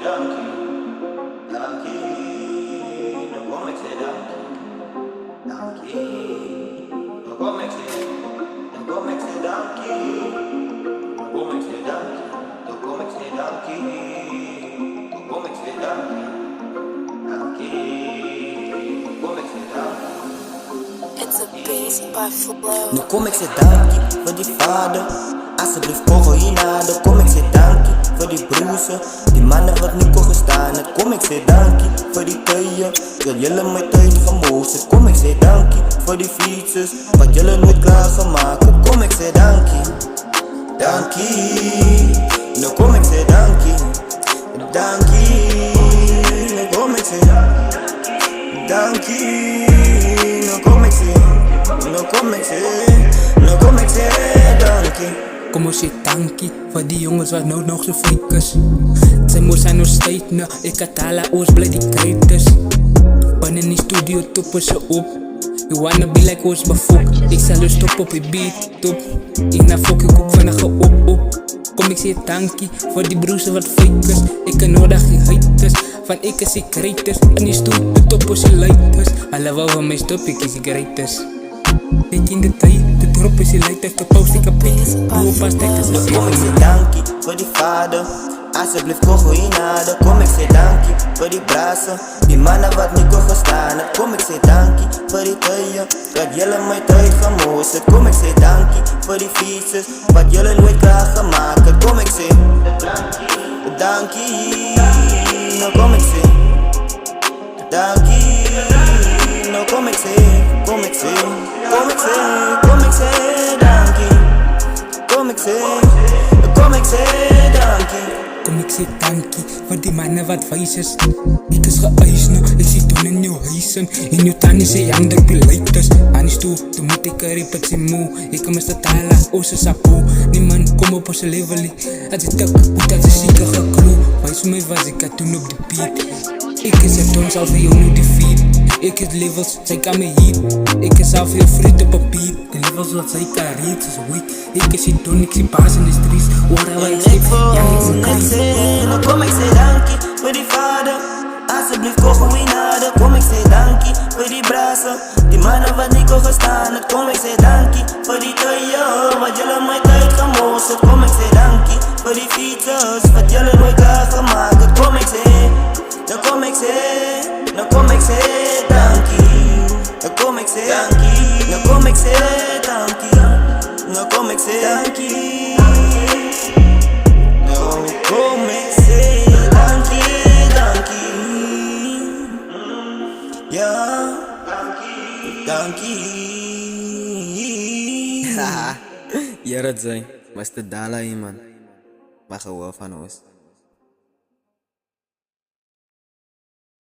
dankie, dankie. Dan kom ik zeggen dankie, dankie. Dan kom ik zeggen, dan kom ik zeggen dankie. Dan kom ik zeggen dankie, dan kom ik zeggen dankie. Dan kom ik zeggen dankie, dankie. Dan kom ik zeggen dankie. It's a beat by Flow. Nu kom ik zeggen dankie voor die vader. Alsjeblieft kogel hierna, dan kom ik zeggen dankie voor die broersen, die mannen wat niet kon gestaan. Dan kom ik zeggen dankie voor die keien, dat jullie mijn tijd gemozen. Kom ik zeggen dankie voor die fietsers, wat jullie nooit klaar gemaakt. Kom ik zeggen dankie, dankie. Nu kom ik zeggen dankie, dankie. Nu kom ik zeggen dankie. Nu kom ik zeggen, nu kom ik zeggen, nu kom ik zeggen dankie. Kom ons sê dankie voor die jongens wat nou nog so fake is. Sy moes aan ons tyd nou, ek het al ons bly die krijters. Binne in die studio top ons so op. You wanna be like ons befok. Ek sal jou stop op die beat top. Ek na fok ek ook vinnig op. Kom ek sê dankie voor die broers wat fake is. Ek kan nodig die haters, van ek is die krijters. In die studio top ons die lighters. Hulle wou van my stop, ek is die krijters. Ek in de tijd, de drop is die lighters, de post ik een pies. Doe op als tekst, dan kom ik zeggen dankie voor die vader. Alsjeblieft kogel hierna, dan kom ik zeggen dankie voor die brazen, die mannen wat niet kon gestaan. Dan kom ik zeggen dankie voor die keien, dat jullie mijn tijd gemozen. Kom ik zeggen dankie voor die fietsers, wat jullie nooit klaar gemaakt. Dan kom ik zeggen dankie, dan kom ik zeggen dankie. Dan kom ik zeggen, kom ik zeggen, kom ik zeggen, kom ik zeggen dankie. Kom ik zeggen, kom ik zeggen dankie. Kom ek sê dankie vir die manne wat wys is. Ek is geëis nou, ek sê toen in jou huis in. En jou tannie sê ander op die lighters. Aan die stoel, toe moet ek rip het sê moe. Ek kom is te tala, ons is apo. Die man kom op ons level. As ek tik, moet as ek sieke geklo. Wys my was ek toen op die beat. Ek is het ons al vir jou nou die feed. Ek het levels, sy kan my heat. Ek is al vir jou vriend op een beat. Die levels wat sy kan reed is weak. Ek is die don, ek sê baas in die streets. Whatever ek sê, ja ek sê krijt. Dan kom ik zeggen dankie voor die vader. Alsjeblieft kogel hierna, dan kom ik zeggen dankie voor die brazen, die mannen wat niet kon gestaan. Dan kom ik zeggen dankie voor die keien, wat jullie mijn tijd gemozen. Kom ik zeggen dankie voor die fietsers, wat jullie nooit klaar gemaakt. Dan kom ik zeggen, dan kom ik zeggen, dan kom ik zeggen dankie. Dan kom ik zeggen dankie, dan kom ik zeggen dankie. Dan kom ik zeggen dankie. Kom ik zeg dankie, dankie. Ja, dankie. Hier het zijn, was de Dalai man. Maar gewoon van ons.